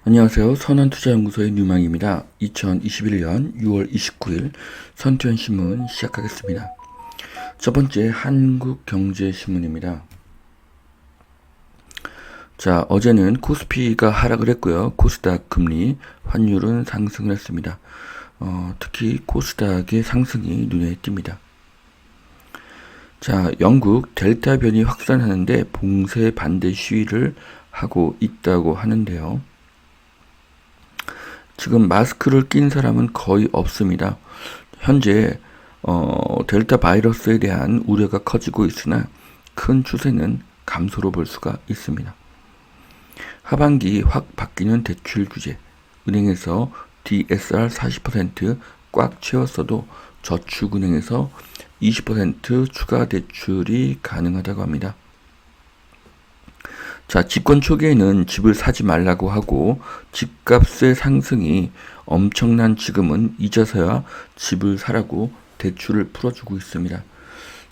안녕하세요. 선한투자연구소의 뉴망입니다. 2021년 6월 29일 선투연신문 시작하겠습니다. 첫 번째 한국경제신문입니다. 자, 어제는 코스피가 하락을 했고요. 코스닥 금리, 환율은 상승을 했습니다. 특히 코스닥의 상승이 눈에 띕니다. 자, 영국 델타 변이 확산하는데 봉쇄 반대 시위를 하고 있다고 하는데요. 지금 마스크를 낀 사람은 거의 없습니다. 현재 델타 바이러스에 대한 우려가 커지고 있으나 큰 추세는 감소로 볼 수가 있습니다. 하반기 확 바뀌는 대출 규제, 은행에서 DSR 40% 채웠어도 저축은행에서 20% 추가 대출이 가능하다고 합니다. 자, 집권 초기에는 집을 사지 말라고 하고 집값의 상승이 엄청난 지금은 이제서야 집을 사라고 대출을 풀어주고 있습니다.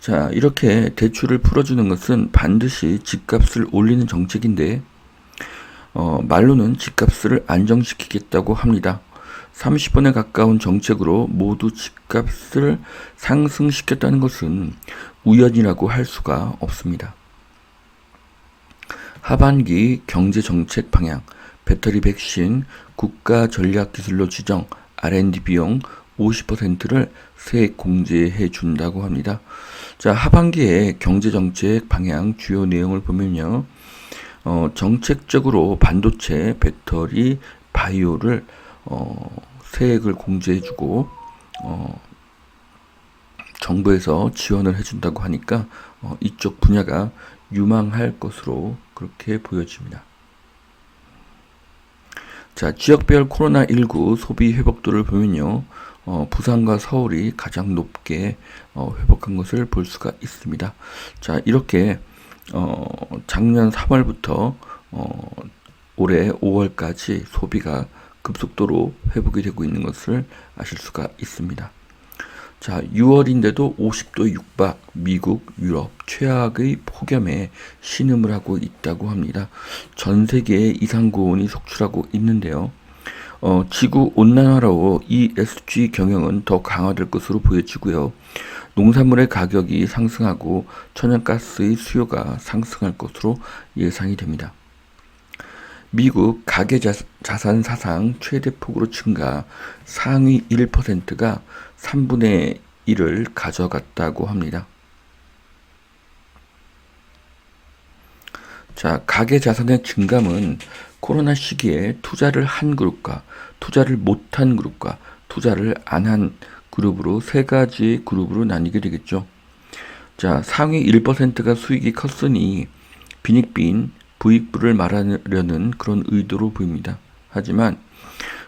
자, 이렇게 대출을 풀어주는 것은 반드시 집값을 올리는 정책인데 말로는 집값을 안정시키겠다고 합니다. 30번에 가까운 정책으로 모두 집값을 상승시켰다는 것은 우연이라고 할 수가 없습니다. 하반기 경제정책 방향, 배터리 백신, 국가 전략기술로 지정, R&D 비용 50%를 세액 공제해 준다고 합니다. 자, 하반기에 경제정책 방향 주요 내용을 보면요. 정책적으로 반도체, 배터리, 바이오를 세액을 공제해주고 정부에서 지원을 해준다고 하니까 이쪽 분야가 유망할 것으로 그렇게 보여집니다. 자, 지역별 코로나19 소비 회복도를 보면요. 부산과 서울이 가장 높게 회복한 것을 볼 수가 있습니다. 자, 이렇게 작년 3월부터 올해 5월까지 소비가 급속도로 회복이 되고 있는 것을 아실 수가 있습니다. 자, 6월인데도 50도 육박, 미국, 유럽 최악의 폭염에 신음을 하고 있다고 합니다. 전 세계에 이상고온이 속출하고 있는데요. 지구 온난화로 ESG 경영은 더 강화될 것으로 보여지고요. 농산물의 가격이 상승하고 천연가스의 수요가 상승할 것으로 예상이 됩니다. 미국 가계자산 사상 최대폭으로 증가, 상위 1%가 3분의 1을 가져갔다고 합니다. 자, 가계자산의 증감은 코로나 시기에 투자를 한 그룹과 투자를 못한 그룹과 투자를 안 한 그룹으로 세 가지 그룹으로 나뉘게 되겠죠. 자, 상위 1%가 수익이 컸으니 빈익빈 부익부를 말하려는 그런 의도로 보입니다. 하지만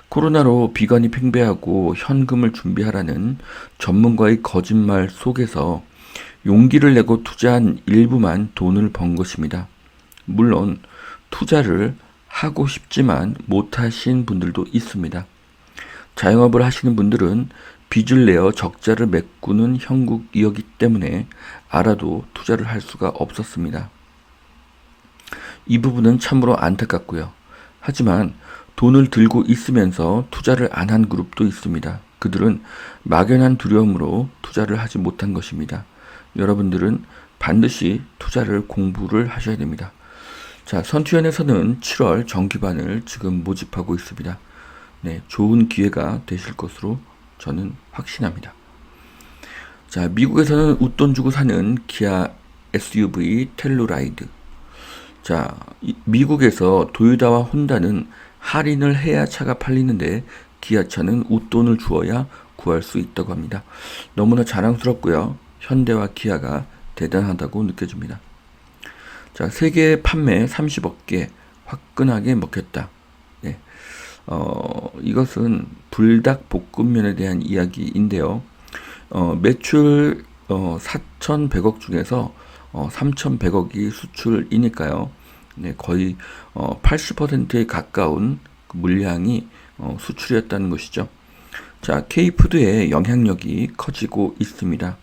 코로나로 비관이 팽배하고 현금을 준비하라는 전문가의 거짓말 속에서 용기를 내고 투자한 일부만 돈을 번 것입니다. 물론 투자를 하고 싶지만 못하신 분들도 있습니다. 자영업을 하시는 분들은 빚을 내어 적자를 메꾸는 형국이었기 때문에 알아도 투자를 할 수가 없었습니다. 이 부분은 참으로 안타깝고요. 하지만 돈을 들고 있으면서 투자를 안 한 그룹도 있습니다. 그들은 막연한 두려움으로 투자를 하지 못한 것입니다. 여러분들은 반드시 투자를 공부를 하셔야 됩니다. 자, 선투연에서는 7월 정기반을 지금 모집하고 있습니다. 네, 좋은 기회가 되실 것으로 저는 확신합니다. 자, 미국에서는 웃돈 주고 사는 기아 SUV 텔루라이드. 자, 미국에서 도요타와 혼다는 할인을 해야 차가 팔리는데 기아차는 웃돈을 주어야 구할 수 있다고 합니다. 너무나 자랑스럽고요. 현대와 기아가 대단하다고 느껴집니다. 자, 세계 판매 30억 개 화끈하게 먹혔다. 네. 이것은 불닭볶음면에 대한 이야기인데요. 매출 4,100억 중에서 3,100억이 수출이니까요. 네, 거의 80%에 가까운 물량이 수출이었다는 것이죠. 자, K푸드의 영향력이 커지고 있습니다.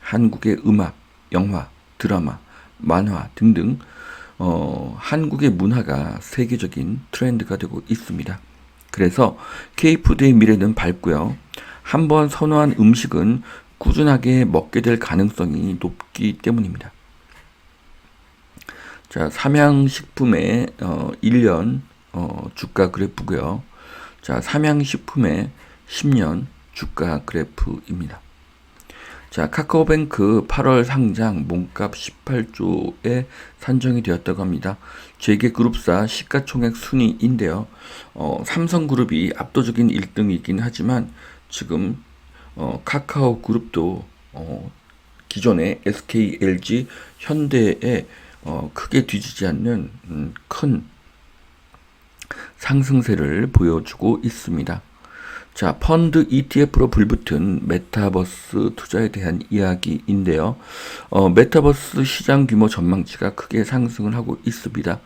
한국의 음악, 영화, 드라마, 만화 등등 한국의 문화가 세계적인 트렌드가 되고 있습니다. 그래서 K푸드의 미래는 밝고요. 한번 선호한 음식은 꾸준하게 먹게 될 가능성이 높기 때문입니다. 자, 삼양식품의 1년 주가 그래프고요. 자, 삼양식품의 10년 주가 그래프입니다. 자, 카카오뱅크 8월 상장 몸값 18조에 산정이 되었다고 합니다. 재계그룹사 시가총액 순위인데요. 삼성그룹이 압도적인 1등이긴 하지만 지금 카카오그룹도 기존의 SK, LG, 현대에 크게 뒤지지 않는 큰 상승세를 보여주고 있습니다. 자, 펀드 ETF로 불붙은 메타버스 투자에 대한 이야기인데요. 메타버스 시장 규모 전망치가 크게 상승을 하고 있습니다.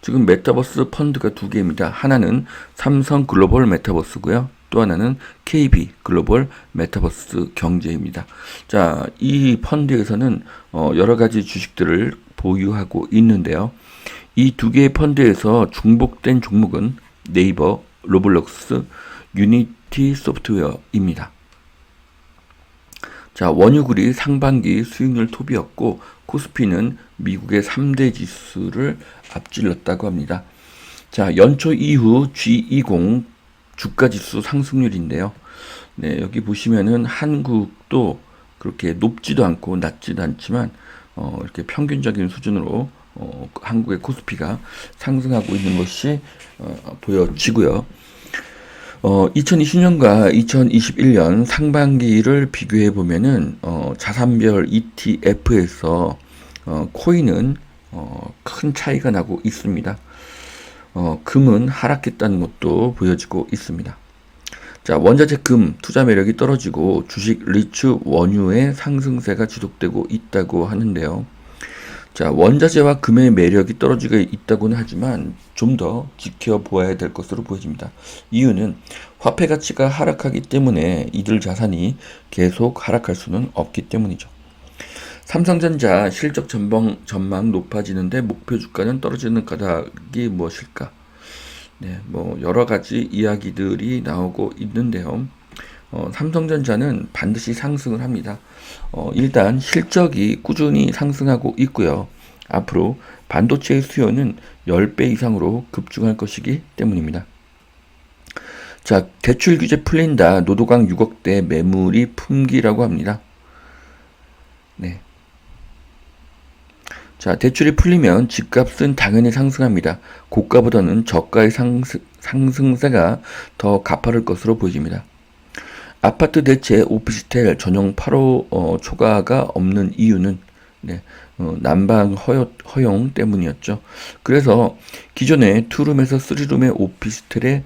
지금 메타버스 펀드가 두 개입니다. 하나는 삼성 글로벌 메타버스고요. 또 하나는 KB 글로벌 메타버스 경제입니다. 자, 이 펀드에서는 여러 가지 주식들을 보유하고 있는데요. 이 두 개의 펀드에서 중복된 종목은 네이버, 로블록스, 유니티 소프트웨어입니다. 자, 원유굴이 상반기 수익률 톱이었고 코스피는 미국의 3대 지수를 앞질렀다고 합니다. 자, 연초 이후 G20 주가지수 상승률인데요. 네, 여기 보시면은 한국도 그렇게 높지도 않고 낮지도 않지만 이렇게 평균적인 수준으로 한국의 코스피가 상승하고 있는 것이 보여지고요. 2020년과 2021년 상반기를 비교해 보면은 자산별 ETF에서 코인은 큰 차이가 나고 있습니다. 금은 하락했다는 것도 보여지고 있습니다. 자, 원자재 금 투자 매력이 떨어지고 주식 리츠 원유의 상승세가 지속되고 있다고 하는데요. 자, 원자재와 금의 매력이 떨어지고 있다고는 하지만 좀 더 지켜보아야 될 것으로 보여집니다. 이유는 화폐 가치가 하락하기 때문에 이들 자산이 계속 하락할 수는 없기 때문이죠. 삼성전자 실적 전망 높아지는데 목표 주가는 떨어지는 까닭이 무엇일까? 네, 뭐 여러 가지 이야기들이 나오고 있는데요. 삼성전자는 반드시 상승을 합니다. 일단 실적이 꾸준히 상승하고 있고요. 앞으로 반도체의 수요는 10배 이상으로 급증할 것이기 때문입니다. 자, 대출 규제 풀린다. 노도강 6억대 매물이 품기라고 합니다. 네. 자, 대출이 풀리면 집값은 당연히 상승합니다. 고가보다는 저가의 상승세가 더 가파를 것으로 보입니다. 아파트 대체 오피스텔 전용 8호 초과가 없는 이유는 난방 허용 때문이었죠. 그래서 기존의 투룸에서 3룸의 오피스텔에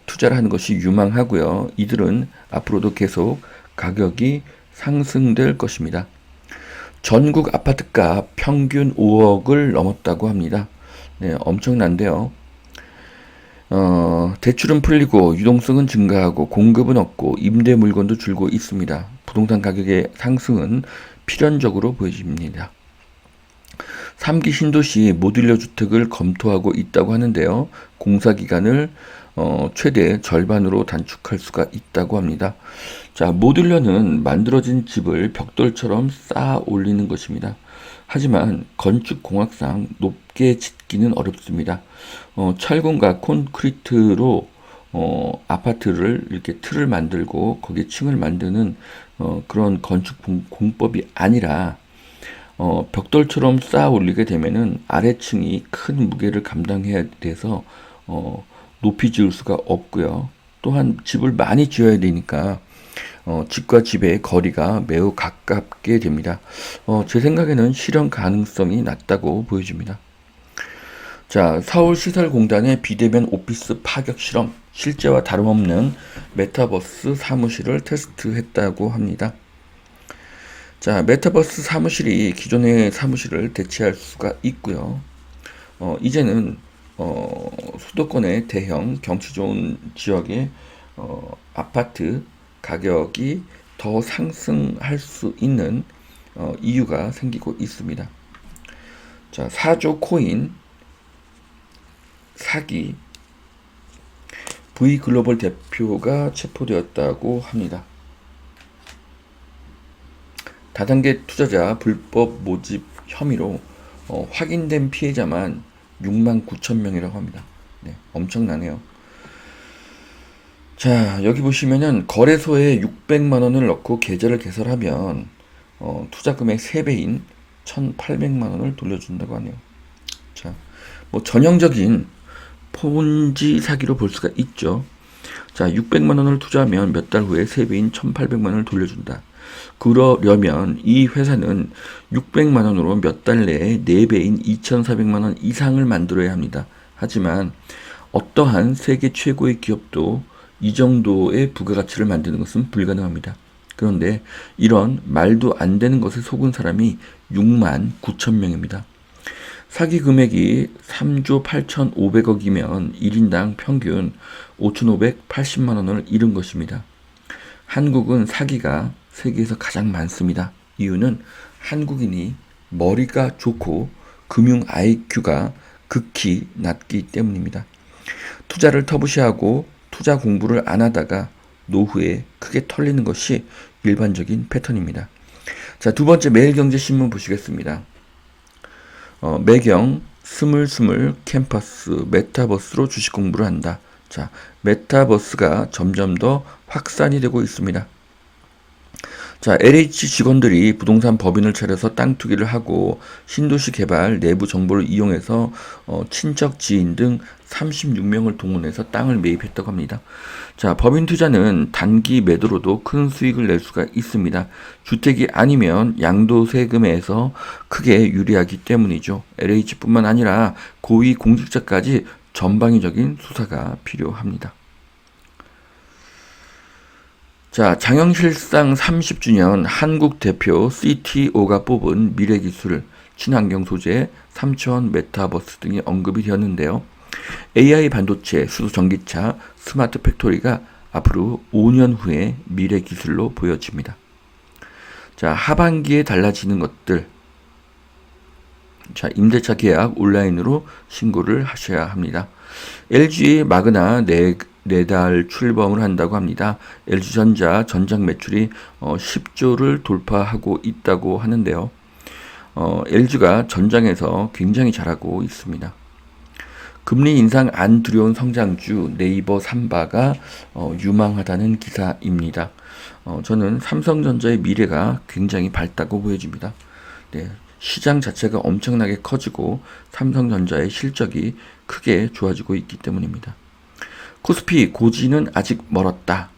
투자를 하는 것이 유망하고요. 이들은 앞으로도 계속 가격이 상승될 것입니다. 전국 아파트가 평균 5억을 넘었다고 합니다. 네, 엄청난데요. 대출은 풀리고 유동성은 증가하고 공급은 없고 임대 물건도 줄고 있습니다. 부동산 가격의 상승은 필연적으로 보여집니다. 3기 신도시 모듈러 주택을 검토하고 있다고 하는데요. 공사 기간을 최대 절반으로 단축할 수가 있다고 합니다. 자, 모듈러는 만들어진 집을 벽돌처럼 쌓아 올리는 것입니다. 하지만 건축공학상 높게 짓기는 어렵습니다. 철근과 콘크리트로 아파트를 이렇게 틀을 만들고 거기에 층을 만드는 그런 건축 공법이 아니라 벽돌처럼 쌓아 올리게 되면은 아래층이 큰 무게를 감당해야 돼서 높이 지을 수가 없고요. 또한 집을 많이 지어야 되니까 집과 집의 거리가 매우 가깝게 됩니다. 제 생각에는 실현 가능성이 낮다고 보여집니다. 자, 서울시설공단의 비대면 오피스 파격 실험, 실제와 다름없는 메타버스 사무실을 테스트했다고 합니다. 자, 메타버스 사무실이 기존의 사무실을 대체할 수가 있고요. 이제는 수도권의 대형 경치 좋은 지역의 아파트 가격이 더 상승할 수 있는 이유가 생기고 있습니다. 자, 4조 코인 사기 V글로벌 대표가 체포되었다고 합니다. 다단계 투자자 불법 모집 혐의로 확인된 피해자만 6만 9천 명이라고 합니다. 네, 엄청나네요. 자, 여기 보시면은 거래소에 600만 원을 넣고 계좌를 개설하면 투자 금액 3배인 1,800만 원을 돌려준다고 하네요. 자, 뭐 전형적인 폰지 사기로 볼 수가 있죠. 자, 600만 원을 투자하면 몇 달 후에 3배인 1,800만 원을 돌려준다. 그러려면 이 회사는 600만 원으로 몇 달 내에 4배인 2,400만 원 이상을 만들어야 합니다. 하지만 어떠한 세계 최고의 기업도 이 정도의 부가가치를 만드는 것은 불가능합니다. 그런데 이런 말도 안 되는 것에 속은 사람이 6만 9천 명입니다. 사기 금액이 3조 8,500억이면 1인당 평균 5,580만 원을 잃은 것입니다. 한국은 사기가 세계에서 가장 많습니다. 이유는 한국인이 머리가 좋고 금융 IQ가 극히 낮기 때문입니다. 투자를 터부시하고 투자 공부를 안 하다가 노후에 크게 털리는 것이 일반적인 패턴입니다. 자, 두 번째 매일경제신문 보시겠습니다. 매경 스물스물 캠퍼스 메타버스로 주식 공부를 한다. 자, 메타버스가 점점 더 확산이 되고 있습니다. 자, LH 직원들이 부동산 법인을 차려서 땅 투기를 하고 신도시 개발 내부 정보를 이용해서 친척 지인 등 36명을 동원해서 땅을 매입했다고 합니다. 자, 법인 투자는 단기 매도로도 큰 수익을 낼 수가 있습니다. 주택이 아니면 양도세금에서 크게 유리하기 때문이죠. LH뿐만 아니라 고위 공직자까지 전방위적인 수사가 필요합니다. 자, 장영실상 30주년 한국 대표 CTO가 뽑은 미래기술, 친환경 소재, 3차원 메타버스 등이 언급이 되었는데요. AI 반도체, 수소 전기차, 스마트 팩토리가 앞으로 5년 후에 미래기술로 보여집니다. 자, 하반기에 달라지는 것들. 자, 임대차 계약 온라인으로 신고를 하셔야 합니다. LG 마그나 4달 출범을 한다고 합니다. LG전자 전장 매출이 10조를 돌파하고 있다고 하는데요. LG가 전장에서 굉장히 잘하고 있습니다. 금리 인상 안 두려운 성장주 네이버 삼바가 유망하다는 기사입니다. 저는 삼성전자의 미래가 굉장히 밝다고 보여집니다. 네, 시장 자체가 엄청나게 커지고 삼성전자의 실적이 크게 좋아지고 있기 때문입니다. 코스피 고지는 아직 멀었다.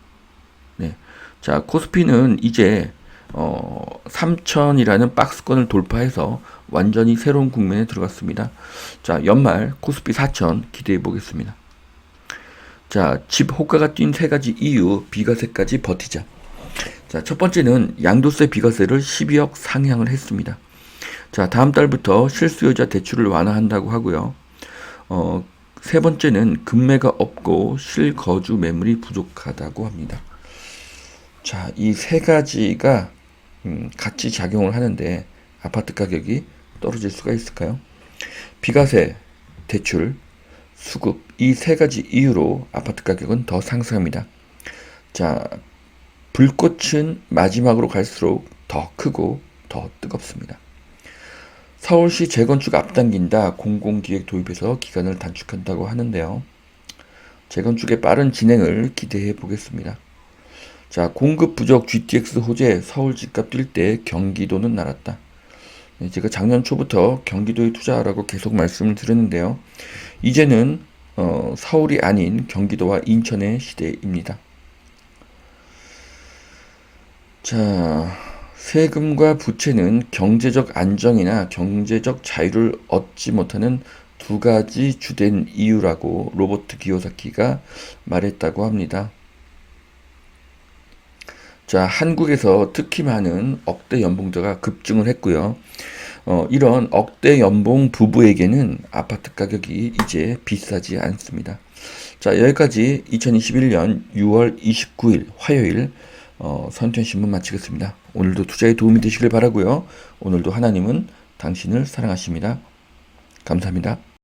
네. 자, 코스피는 이제 3,000이라는 박스권을 돌파해서 완전히 새로운 국면에 들어갔습니다. 자, 연말 코스피 4,000 기대해 보겠습니다. 자, 집 호가가 뛴 3가지 이유, 비과세까지 버티자. 자, 첫 번째는 양도세 비과세를 12억 상향을 했습니다. 자, 다음 달부터 실수요자 대출을 완화한다고 하고요. 세 번째는 금매가 없고 실거주 매물이 부족하다고 합니다. 자, 이 3가지가 같이 작용을 하는데 아파트 가격이 떨어질 수가 있을까요? 비과세, 대출, 수급 이 3가지 이유로 아파트 가격은 더 상승합니다. 자, 불꽃은 마지막으로 갈수록 더 크고 더 뜨겁습니다. 서울시 재건축 앞당긴다. 공공기획 도입해서 기간을 단축한다고 하는데요. 재건축의 빠른 진행을 기대해 보겠습니다. 자, 공급 부족 GTX 호재 서울 집값 뛸 때 경기도는 날았다. 제가 작년 초부터 경기도에 투자하라고 계속 말씀을 드렸는데요. 이제는 서울이 아닌 경기도와 인천의 시대입니다. 자, 세금과 부채는 경제적 안정이나 경제적 자유를 얻지 못하는 2가지 주된 이유라고 로버트 기요사키가 말했다고 합니다. 자, 한국에서 특히 많은 억대 연봉자가 급증을 했고요. 이런 억대 연봉 부부에게는 아파트 가격이 이제 비싸지 않습니다. 자, 여기까지 2021년 6월 29일 화요일 선천신문 마치겠습니다. 오늘도 투자에 도움이 되시길 바라고요. 오늘도 하나님은 당신을 사랑하십니다. 감사합니다.